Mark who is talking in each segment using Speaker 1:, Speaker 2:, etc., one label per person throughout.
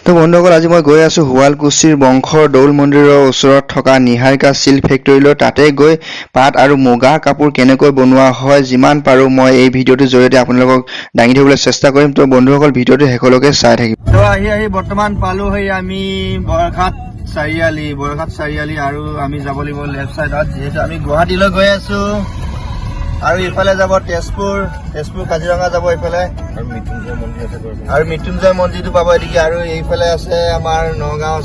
Speaker 1: তো বন্ধুসকল আজি মই গৈ আছো শুৱালকুছিৰ বংশৰ দৌল মন্দিৰৰ ওচৰত থকা নিহাৰিকা চিল্ক ফেক্টৰীলৈ তাতে গৈ পাট আৰু মুগা কাপোৰ কেনেকৈ বনোৱা হয় যিমান পাৰো মই এই ভিডিঅ'টোৰ জৰিয়তে আপোনালোকক দাঙি ধৰিবলৈ চেষ্টা কৰিম তো বন্ধুসকল ভিডিঅ'টো শেষলৈকে চাই থাকিব তো আহি বৰ্তমান পালো হৈ আমি বৰঘাট চাৰিআলি আৰু আমি যাব লাগিব লেফট সাইডত যেহেতু আমি গুৱাহাটীলৈ গৈ আছো আৰু ইফালে যাব তেজপুৰ কাজিৰঙা যাব ইফালে আৰু মৃত্যুঞ্জয় মন্দিৰটো পাব এদিকে আৰু এইফালে আছে আমাৰ নগাঁও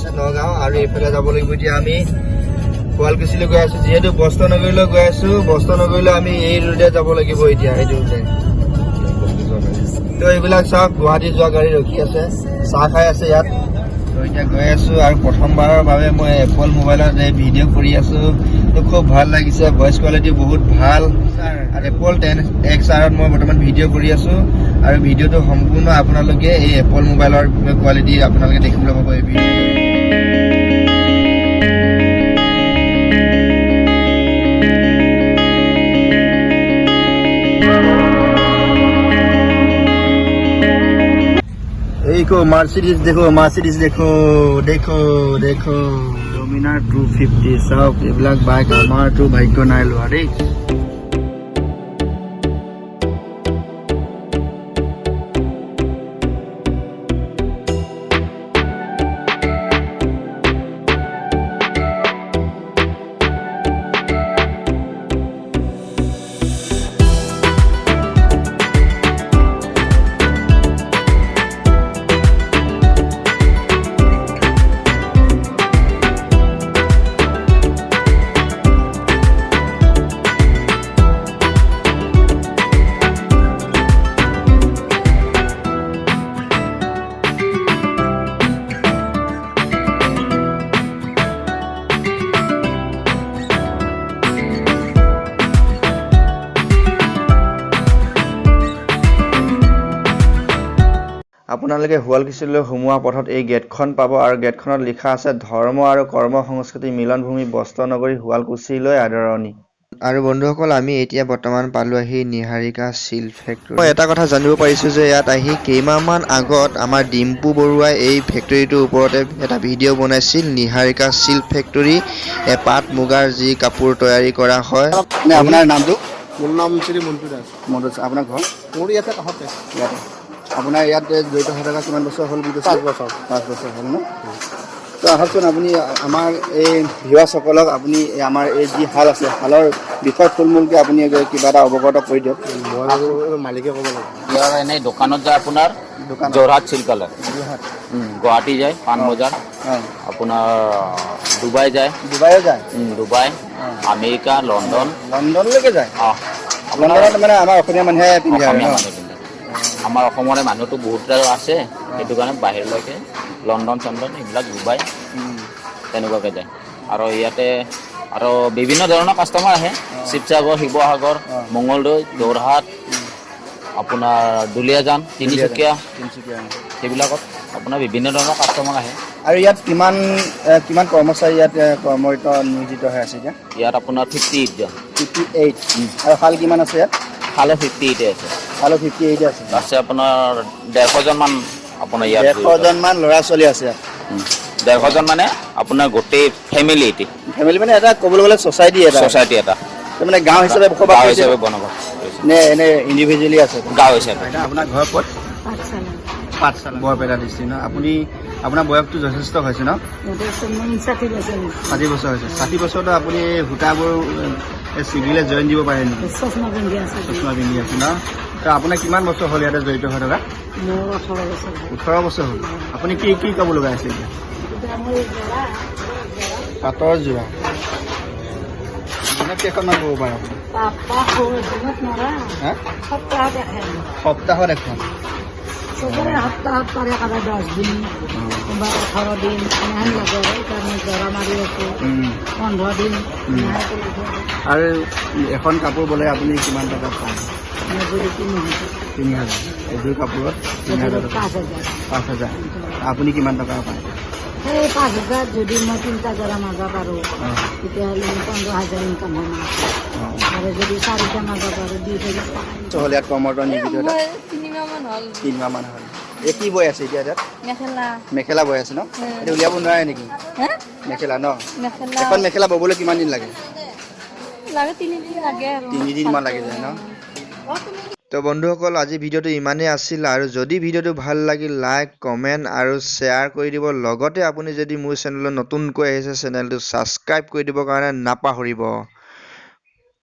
Speaker 1: আৰু এইফালে যাব লাগিব এতিয়া আমি শুৱালকুছিলৈ গৈ আছো যেহেতু বস্ত্ৰনগৰীলৈ গৈ আছো বস্ত্ৰনগৰীলৈ আমি এই ৰোডে যাব লাগিব এতিয়া এই ৰোডে তো এইবিলাক সব গুৱাহাটী যোৱা গাড়ী ৰখি আছে চাহ খাই আছে ইয়াত তো এতিয়া গৈ আছো আৰু প্ৰথমবাৰৰ বাবে মই এপল মোবাইলত এই ভিডিঅ' কৰি আছো তো খুব ভাল লাগিছে ভইচ কোৱালিটি বহুত ভাল আৰু এপল 10XR মই বৰ্তমান ভিডিঅ' কৰি আছো আৰু ভিডিঅ'টো সম্পূৰ্ণ আপোনালোকে এই এপল মোবাইলৰ কোৱালিটি আপোনালোকে দেখিবলৈ পাব এই ভিডিঅ' देखो मर्सिडीज देखो डोमिनार 250 सब এইবিলাক বাইক আমাৰটো ভাগ্য নাই লোৱা দেই আপোনালোকে শুৱালকুছিলৈ সোমোৱা পথত এই গেটখন পাব আৰু গেটখনত লিখা আছে ধৰ্ম আৰু কৰ্ম সংস্কৃতি মিলনভূমি বস্ত্ৰনগৰী শুৱালকুছিলৈ আদৰণি আৰু বন্ধুসকল আমি এতিয়া বৰ্তমান পালো আহি নিহাৰিকা চিল্ক ফেক্টৰী মই এটা কথা জানিব পাৰিছো যে ইয়াত আহি কেইমাহমান আগত আমাৰ ডিম্পু বৰুৱাই এই ফেক্টৰীটোৰ ওপৰতে এটা ভিডিঅ' বনাইছিল নিহাৰিকা চিল্ক ফেক্টৰী পাট মুগাৰ যি কাপোৰ তৈয়াৰী কৰা হয় আপোনাৰ নামটো
Speaker 2: মোৰ নাম শ্ৰী মন্টু দাস
Speaker 1: আপোনাৰ ঘৰ
Speaker 2: মোৰ ইয়াতে কাষতে
Speaker 1: আপোনাৰ ইয়াত জড়িত হৈ থকা কিমান বছৰ হ'ল বুলি কৈছে 5 বছৰ হ'ল ন তো আহকচোন আপুনি আমাৰ এই ভিউৱাৰসকলক আপুনি আমাৰ এই যি হাল আছে হালৰ বিষয়ে থুলমূলকৈ আপুনি কিবা এটা অৱগত কৰি দিয়ক
Speaker 2: মই মালিকে ক'ব লাগিব
Speaker 3: ইয়াৰ এনেই দোকানত যায় আপোনাৰ যোৰহাট চিল্কালয় গুৱাহাটী যায় পাণবজাৰ আপোনাৰ ডুবাই যায় ডুবাই আমেৰিকা
Speaker 1: লণ্ডনলৈকে যায় লণ্ডনত মানে আমাৰ অসমীয়া মানুহে পিন্ধে
Speaker 3: আমাৰ অসমৰে মানুহটো বহুত আছে সেইটো কাৰণে বাহিৰলৈকে লণ্ডন চণ্ডন এইবিলাক ডুবাই তেনেকুৱাকৈ যায় আৰু ইয়াতে আৰু বিভিন্ন ধৰণৰ কাষ্টমাৰ আহে শিৱসাগৰ শিৱসাগৰ মঙলদৈ যোৰহাট আপোনাৰ দুলীয়াজান তিনিচুকীয়া সেইবিলাকত আপোনাৰ বিভিন্ন ধৰণৰ কাষ্টমাৰ আহে
Speaker 1: আৰু ইয়াত কিমান কৰ্মচাৰী ইয়াত কৰ্মৰত নিয়োজিত হৈ আছে এতিয়া
Speaker 3: ইয়াত আপোনাৰ 58 জন
Speaker 1: 58 আৰু শাল কিমান আছে ইয়াত
Speaker 3: শালো 58 আছে
Speaker 1: শালো 58 আছে
Speaker 3: আছে আপোনাৰ 150 জন মান আপোনাৰ ইয়াত
Speaker 1: 150 জন মান ল'ৰা ছোৱালী আছে ইয়াত
Speaker 3: 150 জন মানে আপোনাৰ গোটেই ফেমিলি
Speaker 1: মানে এটা ক'বলৈ গ'লে ছ'চাইটি এটা মানে গাঁও হিচাপে
Speaker 3: বনাব
Speaker 1: নে এনে ইণ্ডিভিজুৱেলি আছে
Speaker 3: গাঁও হিচাপে
Speaker 1: আপোনাৰ ঘৰ ক'ত পাঠশালা বৰপেটা ডিষ্ট্ৰিক্ট ন আপোনাৰ বয়সটো যথেষ্ট হৈছে ন 60 বছৰ হৈছে 60 বছৰতো আপুনি সূতাবোৰ চিভিলে জইন দিব পাৰে নেকি চশমা পিন্ধি আছে ন তো আপোনাৰ কিমান বছৰ হ'ল ইয়াতে জড়িত হৈ থকা 18 বছৰ হ'ল আপুনি কি কাপোৰ লগাই আছে এতিয়া পাটৰ যোৰা দিনত কেইখনমান ক'ব পাৰে সপ্তাহত এখন
Speaker 4: সপ্তাহত পাৰে কাৰোবাৰ 10 দিন কোনোবা 18 দিন এনেহেন লাগে সেইকাৰণে জৰা মাৰি আছো 15 দিন
Speaker 1: আৰু এখন কাপোৰ বোলে আপুনি কিমান টকা পায়
Speaker 4: মজুৰি
Speaker 1: 3,000 এযোৰ কাপোৰত 5,000 আপুনি কিমান টকা পায়
Speaker 4: সেই 5,000 যদি মই 3টা জৰা মাজা পাৰোঁ তেতিয়াহ'লে 15,000 ইনকাম হয় আৰু যদি 4টা মাজা পাৰোঁ 20,000 টকা
Speaker 1: হ'লে ইয়াত কৰ্মৰত নিয়োজিত
Speaker 4: 3 মাহমান হ'ল
Speaker 1: এই কি বৈ আছে এতিয়া তাত
Speaker 4: মেখেলা
Speaker 1: মেখেলা বৈ আছে ন এইটো উলিয়াব নোৱাৰে নেকি মেখেলা ন
Speaker 4: মেখেলা
Speaker 1: এখন মেখেলা ববলৈ কিমান দিন লাগে
Speaker 4: লাগে 3 দিন লাগে আৰু
Speaker 1: 3 দিনমান লাগি যায় ন তো বন্ধুসকল আজি ভিডিঅ'টো ইমানেই আছিল আৰু যদি ভিডিঅ'টো ভাল লাগিল লাইক কমেণ্ট আৰু শ্বেয়াৰ কৰি দিব লগতে আপুনি যদি মোৰ চেনেলত নতুনকৈ আহিছে চেনেলটো ছাবস্ক্ৰাইব কৰি দিবৰ কাৰণে নাপাহৰিব